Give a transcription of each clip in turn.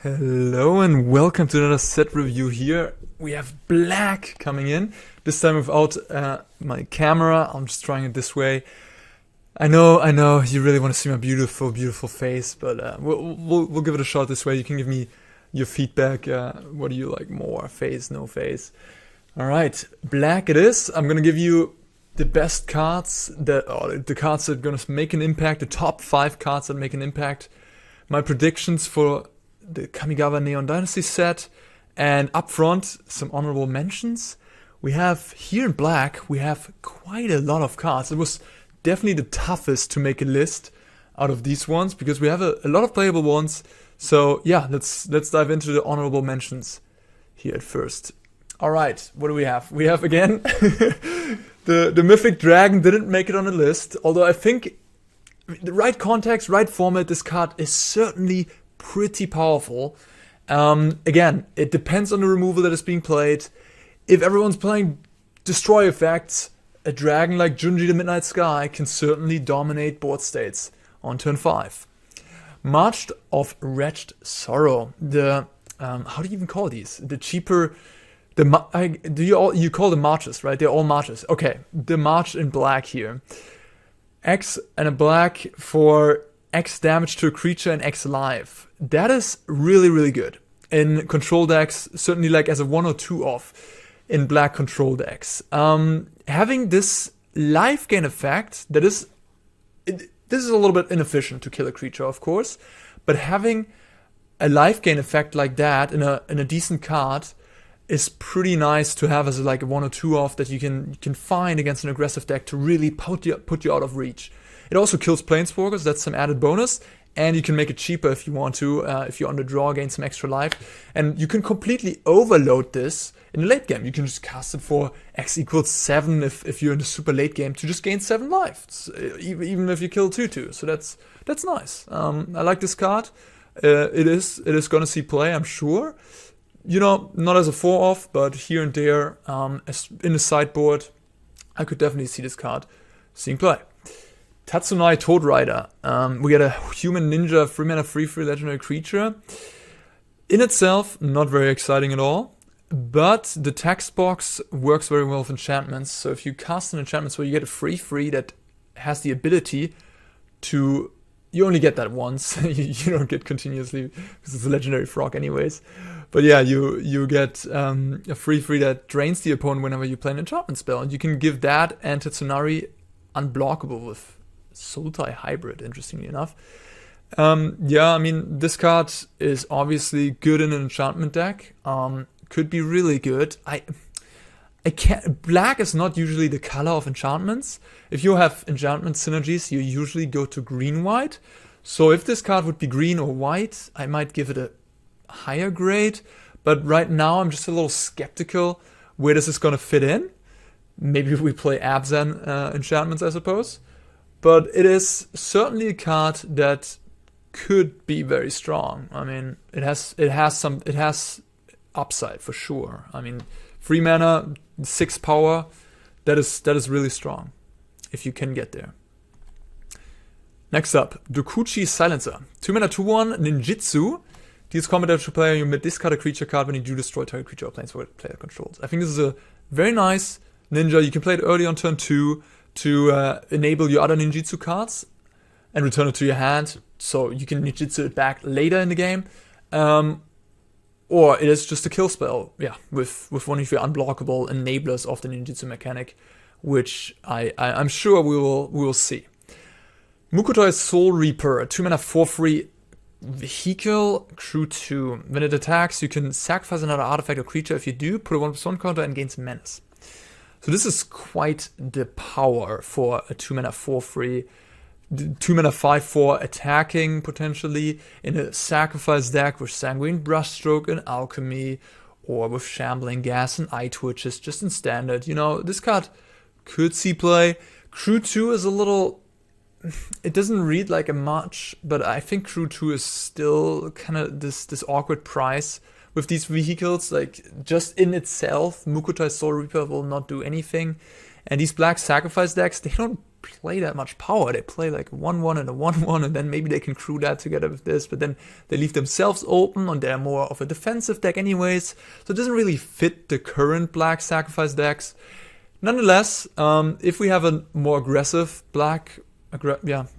Hello and welcome to another set review here. We have black coming in, this time without my camera. I'm just trying it this way. I know, you really want to see my beautiful, beautiful face, but we'll give it a shot this way. You can give me your feedback. What do you like more, face, no face? Alright, black it is. I'm gonna give you the best cards, the cards that are gonna make an impact, the top 5 cards that make an impact. My predictions for the Kamigawa Neon Dynasty set, and up front some honorable mentions. We have here in black, we have quite a lot of cards. It was definitely the toughest to make a list out of these ones because we have a lot of playable ones. So yeah, let's dive into the honorable mentions here at first. All right, what do we have? We have again the Mythic Dragon didn't make it on the list, although I think the right context, right format, this card is certainly pretty powerful. Again, it depends on the removal that is being played. If everyone's playing destroy effects, a dragon like Junji the Midnight Sky can certainly dominate board states on turn 5. March of Wretched Sorrow. The how do you even call these? The cheaper, you call them marches, right? They're all marches. Okay, the march in black here. X and a black for X damage to a creature and X life. That is really, really good in control decks, certainly like as a 1 or 2 off in black control decks. Having this life gain effect, this is a little bit inefficient to kill a creature, of course, but having a life gain effect like that in a decent card is pretty nice to have as like a 1 or 2 off that you can find against an aggressive deck to really put you out of reach. It also kills Planeswalkers, that's some added bonus, and you can make it cheaper if you want to, if you're on the draw, gain some extra life. And you can completely overload this in the late game. You can just cast it for X equals 7 if you're in the super late game to just gain 7 life, even if you kill 2/2. So that's nice. I like this card. It is gonna see play, I'm sure. You know, not as a 4 off, but here and there, in the sideboard, I could definitely see this card seeing play. Tatsunai Toad Rider. We get a human ninja 3-mana 3/3 legendary creature. In itself, not very exciting at all, but the text box works very well with enchantments. So if you cast an enchantment where you get a 3/3 that has the ability to, you only get that once, you don't get continuously because it's a legendary frog anyways. But yeah, you get a 3/3 that drains the opponent whenever you play an enchantment spell. And you can give that and Tatsunari unblockable with Sultai Hybrid, interestingly enough. Yeah, I mean, this card is obviously good in an enchantment deck. Could be really good. I can't. Black is not usually the color of enchantments. If you have enchantment synergies, you usually go to green-white. So if this card would be green or white, I might give it a higher grade. But right now, I'm just a little skeptical where this is going to fit in. Maybe we play Abzan enchantments, I suppose. But it is certainly a card that could be very strong. I mean, it has upside for sure. I mean, 3 mana, 6 power, that is really strong if you can get there. Next up, Dokuchi Silencer. 2 mana 2/1 ninjutsu. Deals combat damage to player. You may discard a creature card when you do destroy target creature or planeswalker player controls. I think this is a very nice ninja. You can play it early on turn 2 to enable your other ninjutsu cards and return it to your hand, so you can ninjutsu it back later in the game. Or it is just a kill spell, yeah, with one of your unblockable enablers of the ninjutsu mechanic, which I'm sure we will see. Mukotoi Soul Reaper, a 2 mana 4/3 vehicle, crew 2. When it attacks, you can sacrifice another artifact or creature. If you do, put a 1/1 counter and gains menace. So this is quite the power for a 2 mana 4/3, 2 mana 5/4 attacking potentially in a sacrifice deck with Sanguine Brushstroke and Alchemy, or with Shambling Gas and Eye Twitches just in standard. You know, this card could see play. Crew 2 is a little, it doesn't read like a much, but I think Crew 2 is still kind of this awkward price. With these vehicles, like, just in itself, Mukotoi Soul Reaper will not do anything. And these black sacrifice decks, they don't play that much power. They play like 1-1 and a 1-1, and then maybe they can crew that together with this, but then they leave themselves open, and they're more of a defensive deck anyways, so it doesn't really fit the current black sacrifice decks. Nonetheless, if we have a more aggressive black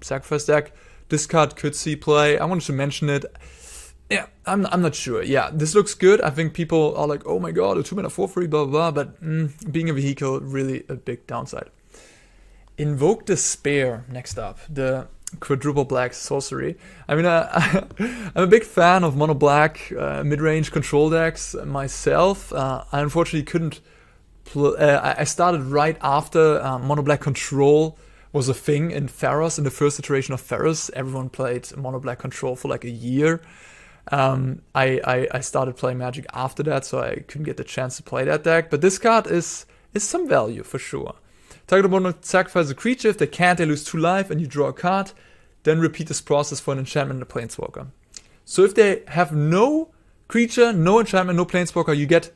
sacrifice deck, this card could see play. I wanted to mention it. Yeah, I'm not sure. Yeah, this looks good. I think people are like, oh my god, a 2-mana 4/3, blah, blah, blah, but being a vehicle, really a big downside. Invoke Despair, next up. The quadruple black sorcery. I mean, I'm a big fan of mono black mid-range control decks myself. I unfortunately couldn't I started right after mono black control was a thing in Pharos, in the first iteration of Pharos. Everyone played mono black control for like a year. I started playing Magic after that, so I couldn't get the chance to play that deck. But this card is some value for sure. Target opponent sacrifice a creature. If they can't, they lose 2 life, and you draw a card. Then repeat this process for an enchantment and a planeswalker. So if they have no creature, no enchantment, no planeswalker, you get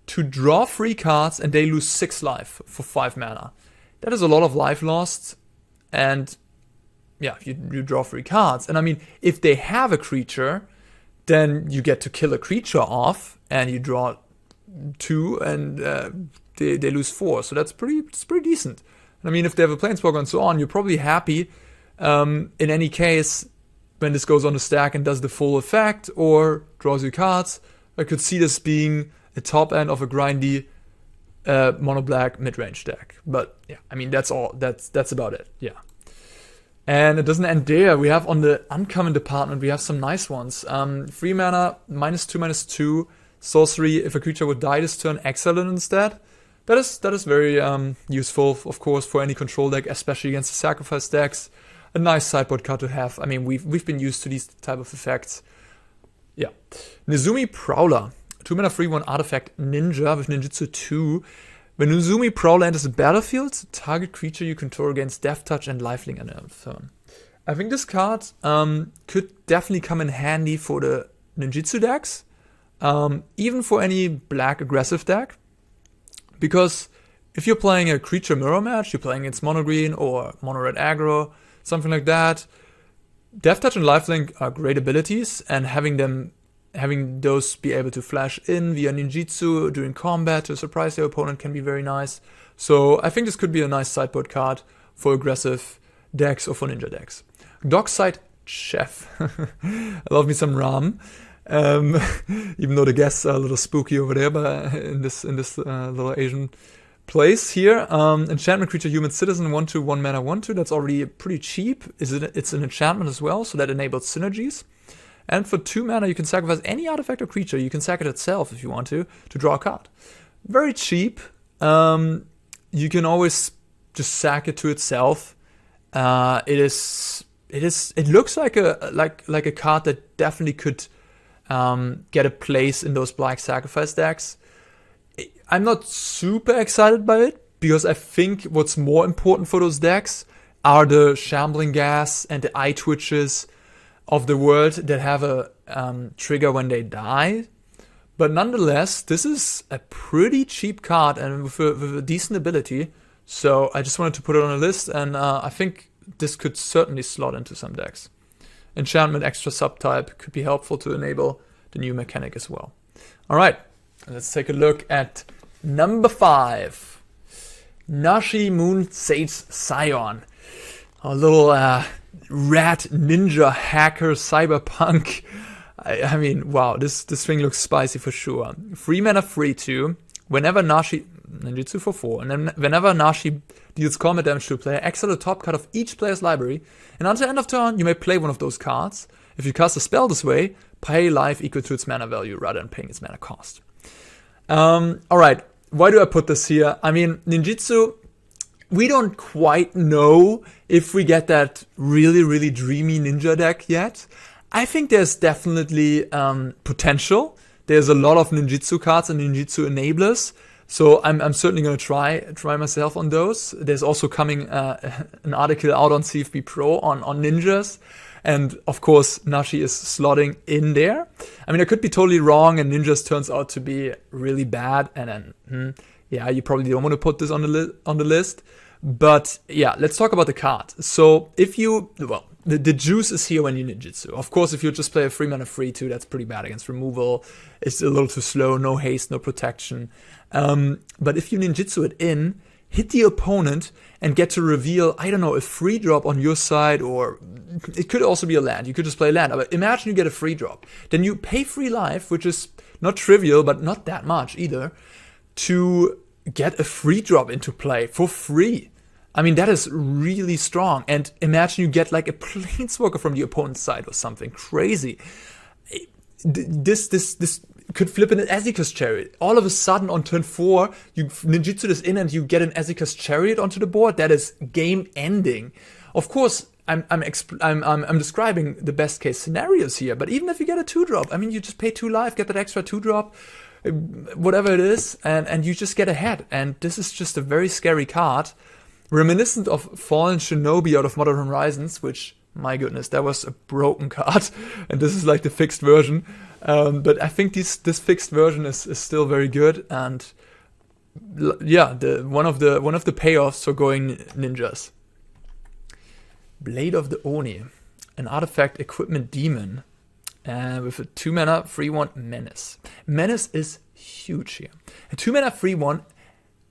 to draw 3 cards, and they lose 6 life for 5 mana. That is a lot of life lost, and yeah, you draw 3 cards. And I mean, if they have a creature, then you get to kill a creature off, and you draw 2, and they lose 4. So that's pretty decent. I mean, if they have a planeswalker and so on, you're probably happy. In any case, when this goes on the stack and does the full effect or draws you cards, I could see this being a top end of a grindy mono black mid-range deck. But yeah, I mean, that's all. That's about it. Yeah. And it doesn't end there. We have on the uncommon department, we have some nice ones. 3 mana, -2/2 sorcery. If a creature would die this turn, exile it instead. That is very useful, of course, for any control deck, especially against the sacrifice decks. A nice sideboard card to have. I mean, we've been used to these type of effects. Yeah. Nezumi Prowler. 2 mana 3/1 artifact ninja with ninjutsu 2. When Nezumi Prowler enters the battlefield, target creature you control gains Death Touch and Lifelink on a turn. I think this card could definitely come in handy for the ninjutsu decks, even for any black aggressive deck. Because if you're playing a creature mirror match, you're playing against mono green or mono red aggro, something like that, Death Touch and Lifelink are great abilities, and having those be able to flash in via ninjutsu during combat to surprise their opponent can be very nice. So I think this could be a nice sideboard card for aggressive decks or for ninja decks. Dockside Chef. I love me some Ram. Even though the guests are a little spooky over there, but in this little Asian place here. Enchantment creature, human citizen, 1/2, 1 mana, 1/2. That's already pretty cheap. It's an enchantment as well, so that enables synergies. And for 2 mana, you can sacrifice any artifact or creature. You can sack it itself if you want to draw a card. Very cheap. You can always just sack it to itself. It looks like a card that definitely could get a place in those black sacrifice decks. I'm not super excited by it, because I think what's more important for those decks are the Shambling Gas and the Eye Twitches of the world that have a trigger when they die. But nonetheless, this is a pretty cheap card and with a decent ability. So I just wanted to put it on a list, and I think this could certainly slot into some decks. Enchantment extra subtype could be helpful to enable the new mechanic as well. All right, let's take a look at number 5. Nashi Moon Sage Scion. A little rat ninja hacker cyberpunk. I mean, wow, this thing looks spicy for sure. 3 mana 3/2. Whenever Nashi ninjutsu for 4, and then whenever Nashi deals combat damage to a player, exile the top card of each player's library, and until end of turn, you may play one of those cards. If you cast a spell this way, pay life equal to its mana value rather than paying its mana cost. Alright, why do I put this here? I mean, ninjutsu, we don't quite know if we get that really, really dreamy ninja deck yet. I think there's definitely potential. There's a lot of ninjutsu cards and ninjutsu enablers. So I'm certainly going to try myself on those. There's also coming an article out on CFB Pro on ninjas. And of course, Nashi is slotting in there. I mean, I could be totally wrong and ninjas turns out to be really bad. And then, yeah, you probably don't want to put this on the list. But yeah, let's talk about the card. So if you, well, the juice is here when you ninjutsu. Of course, if you just play a 3-mana 3/2, that's pretty bad against removal. It's a little too slow, no haste, no protection. But if you ninjutsu it in, hit the opponent and get to reveal, I don't know, a free drop on your side, or it could also be a land. You could just play land. But imagine you get a free drop. Then you pay 3 life, which is not trivial, but not that much either, to get a free drop into play for free. I mean, that is really strong. And imagine you get like a planeswalker from the opponent's side or something crazy. This could flip in an Azika's Chariot. All of a sudden on turn 4, you ninjutsu this in and you get an Azika's Chariot onto the board. That is game ending. Of course, I'm describing the best case scenarios here. But even if you get a 2-drop, I mean, you just pay 2 life, get that extra 2-drop, whatever it is, and you just get ahead. And this is just a very scary card. Reminiscent of Fallen Shinobi out of Modern Horizons, which, my goodness, that was a broken card, and this is like the fixed version. But I think this fixed version is still very good, and yeah, one of the payoffs for going ninjas. Blade of the Oni, an artifact equipment demon, with a 2-mana 3/1 menace. Menace is huge here. A 2-mana 3/1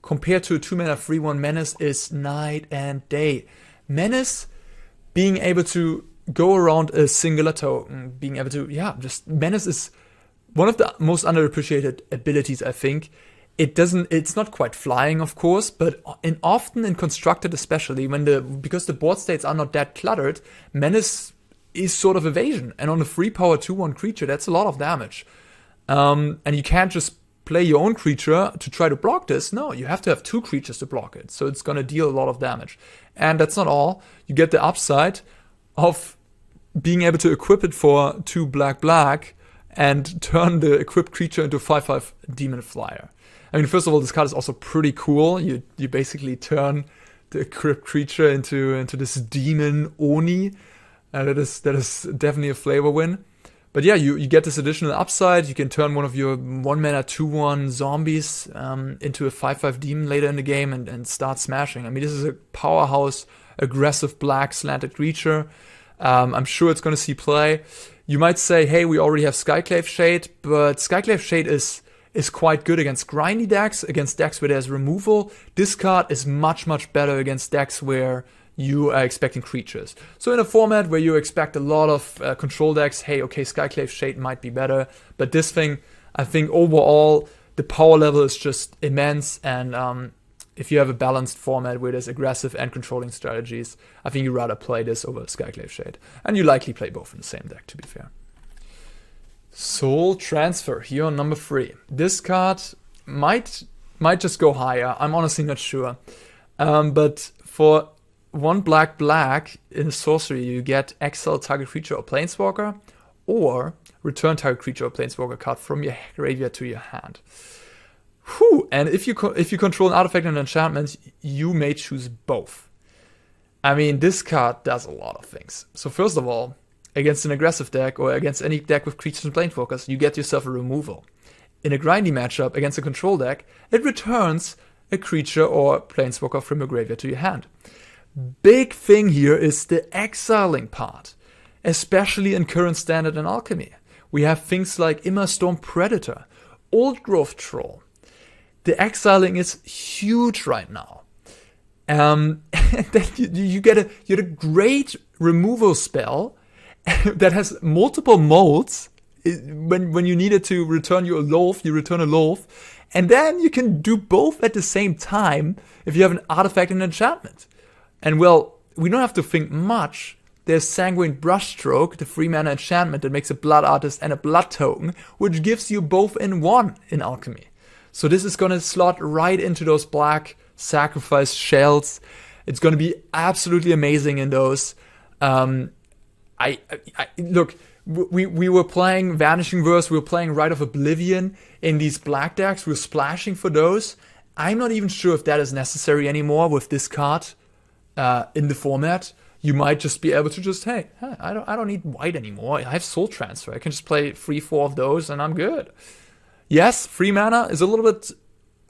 compared to a 2-mana 3/1 menace is night and day. Menace, being able to go around a singular token, being able to, menace is one of the most underappreciated abilities, I think. It's not quite flying, of course, but often in constructed, especially because the board states are not that cluttered, menace is sort of evasion. And on a 3-power 2/1 creature, that's a lot of damage. And you can't just play your own creature to try to block this. No, you have to have 2 creatures to block it. So it's going to deal a lot of damage. And that's not all. You get the upside of being able to equip it for 2 black and turn the equipped creature into a 5/5 demon flyer. I mean, first of all, this card is also pretty cool. You basically turn the equipped creature into this demon Oni. That is definitely a flavor win. But yeah, you get this additional upside. You can turn one of your 1-mana 2/1 zombies into a 5/5 demon later in the game and start smashing. I mean, this is a powerhouse, aggressive black slanted creature. I'm sure it's going to see play. You might say, hey, we already have Skyclave Shade, but Skyclave Shade is quite good against grindy decks, against decks where there's removal. This card is much, much better against decks where you are expecting creatures. So in a format where you expect a lot of control decks, hey, okay, Skyclave Shade might be better. But this thing, I think overall, the power level is just immense. And if you have a balanced format where there's aggressive and controlling strategies, I think you'd rather play this over Skyclave Shade. And you likely play both in the same deck, to be fair. Soul Transfer here on number 3. This card might just go higher. I'm honestly not sure. But for 1 black in sorcery, you get exile target creature or planeswalker, or return target creature or planeswalker card from your graveyard to your hand. Whew. And if you control an artifact and enchantment, you may choose both. I mean, this card does a lot of things. So first of all, against an aggressive deck or against any deck with creatures and planeswalkers, you get yourself a removal. In a grindy matchup against a control deck, it returns a creature or planeswalker from your graveyard to your hand. Big thing here is the exiling part, especially in current standard and alchemy. We have things like Immerstorm Predator, Old Growth Troll. The exiling is huge right now. And then you get a great removal spell that has multiple molds. When you needed to return your loaf, you return a loaf. And then you can do both at the same time if you have an artifact and enchantment. And well, we don't have to think much. There's Sanguine Brushstroke, the 3-mana enchantment that makes a Blood Artist and a Blood token, which gives you both in one in alchemy. So this is going to slot right into those black sacrifice shells. It's going to be absolutely amazing in those. Look, we were playing Vanishing Verse, we were playing Rite of Oblivion in these black decks. We were splashing for those. I'm not even sure if that is necessary anymore with this card in the format. You might just be able to just, hey, I don't need white anymore. I have Soul Transfer. I can just play 3-4 of those and I'm good. Yes, 3 mana is a little bit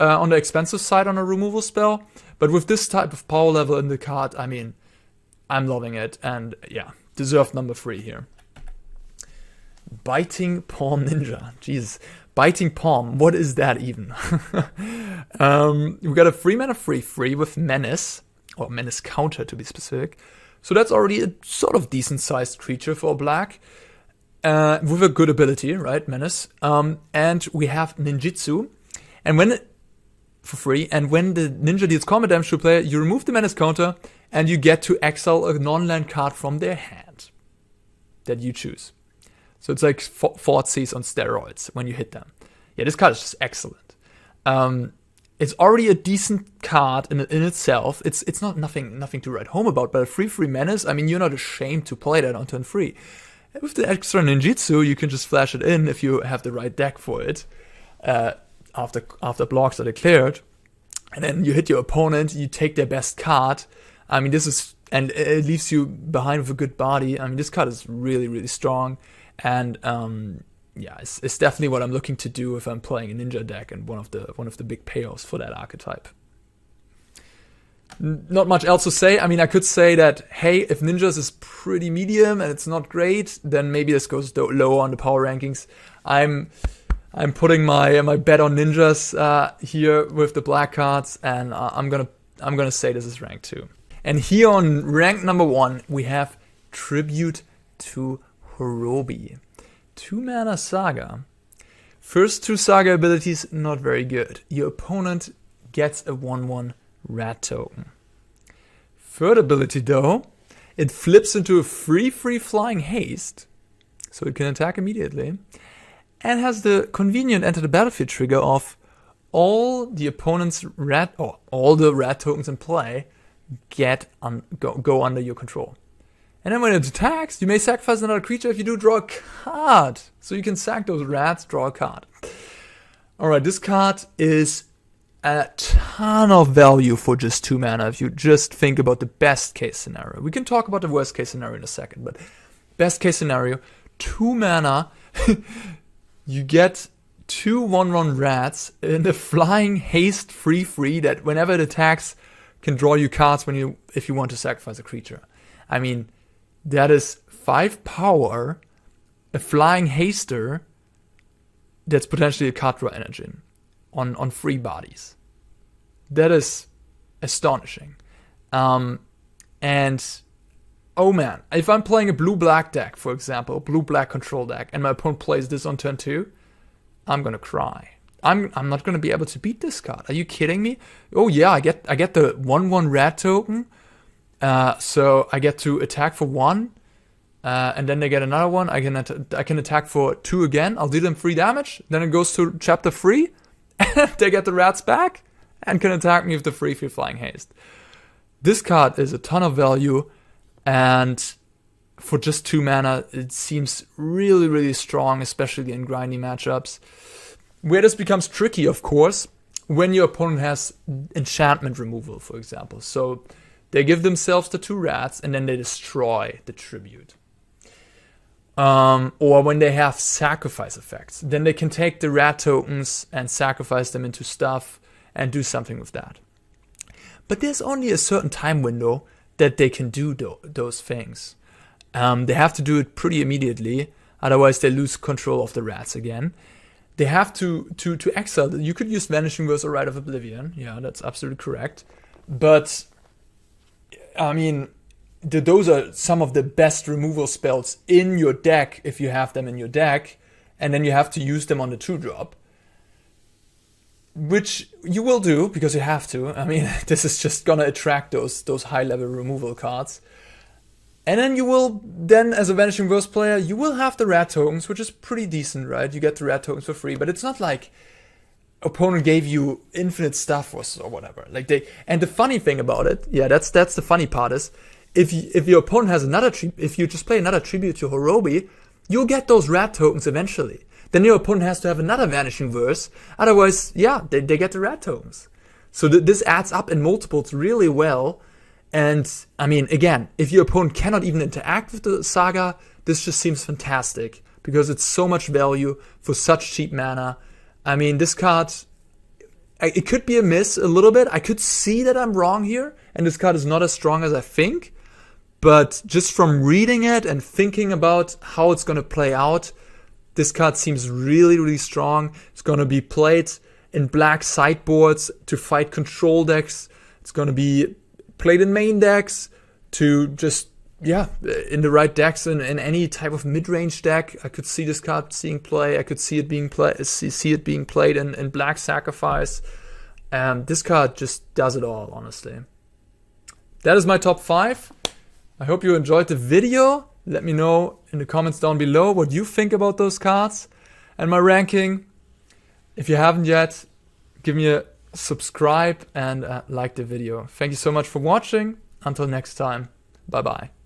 on the expensive side on a removal spell, But with this type of power level in the card, I mean, I'm loving it. And yeah, deserved number 3 here. Biting Palm Ninja. Jesus. Biting Palm. What is that even? We got a 3-mana 3/3 with Menace. Or Menace counter to be specific. So that's already a sort of decent sized creature for black. With a good ability, right? Menace. And we have Ninjutsu. And when for free, and when the ninja deals combat damage to a player, you remove the Menace counter and you get to exile a non-land card from their hand that you choose. So it's like Thoughtseize on steroids when you hit them. Yeah, this card is just excellent. It's already a decent card in itself. It's not nothing to write home about, but a 3/3 Menace, I mean, you're not ashamed to play that on turn 3. And with the extra ninjutsu, you can just flash it in if you have the right deck for it. After blocks are declared, and then you hit your opponent, you take their best card. I mean, and it leaves you behind with a good body. I mean, this card is really, really strong, and yeah, it's definitely what I'm looking to do if I'm playing a ninja deck, and one of the big payoffs for that archetype. Not much else to say. I mean, I could say that, hey, if ninjas is pretty medium and it's not great, then maybe this goes lower on the power rankings. I'm putting my bet on ninjas here with the black cards, and I'm gonna say this is rank 2. And here on rank number 1, we have Tribute to Horobi. 2-mana Saga. First 2 Saga abilities, not very good. Your opponent gets a 1/1 rat token. Third ability though, it flips into a 3/3 flying haste, so it can attack immediately, and has the convenient enter the battlefield trigger of all the opponent's all the rat tokens in play go under your control. And then when it attacks, you may sacrifice another creature. If you do, draw a card. So you can sack those rats, draw a card. Alright, this card is a ton of value for just 2 mana if you just think about the best case scenario. We can talk about the worst case scenario in a second, but best case scenario, 2 mana, you get 2 1/1 rats in the flying haste 3/3 that whenever it attacks can draw you cards if you want to sacrifice a creature. I mean, that is 5 power, a flying haster that's potentially a card draw engine on 3 bodies. That is astonishing. And oh man, if I'm playing a blue-black deck, for example, blue-black control deck, and my opponent plays this on turn 2, I'm gonna cry. I'm not gonna be able to beat this card. Are you kidding me? Oh yeah, I get the 1/1 rat token. So I get to attack for 1, and then they get another one. I can attack for 2 again. I'll do them 3 damage. Then it goes to chapter 3, and they get the rats back and can attack me with the 3/3 flying haste. This card is a ton of value, and for just 2 mana, it seems really, really strong, especially in grindy matchups. Where this becomes tricky, of course, when your opponent has enchantment removal, for example. So they give themselves the 2 rats and then they destroy the tribute. Or when they have sacrifice effects, then they can take the rat tokens and sacrifice them into stuff and do something with that. But there's only a certain time window that they can do those things. They have to do it pretty immediately, otherwise they lose control of the rats again. They have to exile. You could use Vanishing Verse or Rite of Oblivion. Yeah, that's absolutely correct. But I mean, those are some of the best removal spells in your deck if you have them in your deck, and then you have to use them on the 2-drop, which you will do because you have to. I mean, this is just gonna attract those high-level removal cards. And then as a Vanishing Verse player, you will have the rat tokens, which is pretty decent, right? You get the rat tokens for free, but it's not like opponent gave you infinite stuff or whatever. And the funny thing about it, yeah, that's the funny part is, if your opponent has if you just play another tribute to Horobi, you'll get those rat tokens eventually. Then your opponent has to have another Vanishing Verse, otherwise, yeah, they get the rat tokens. So this adds up in multiples really well. And I mean, again, if your opponent cannot even interact with the saga, this just seems fantastic because it's so much value for such cheap mana. I mean, this card, it could be a miss a little bit. I could see that I'm wrong here, and this card is not as strong as I think. But just from reading it and thinking about how it's going to play out, this card seems really, really strong. It's going to be played in black sideboards to fight control decks. It's going to be played in main decks to just, in the right decks in any type of mid-range deck. I could see this card seeing play. I could see it being played in black sacrifice. And this card just does it all, honestly. That is my top 5. I hope you enjoyed the video. Let me know in the comments down below what you think about those cards and my ranking. If you haven't yet, give me a subscribe and like the video. Thank you so much for watching. Until next time, bye bye.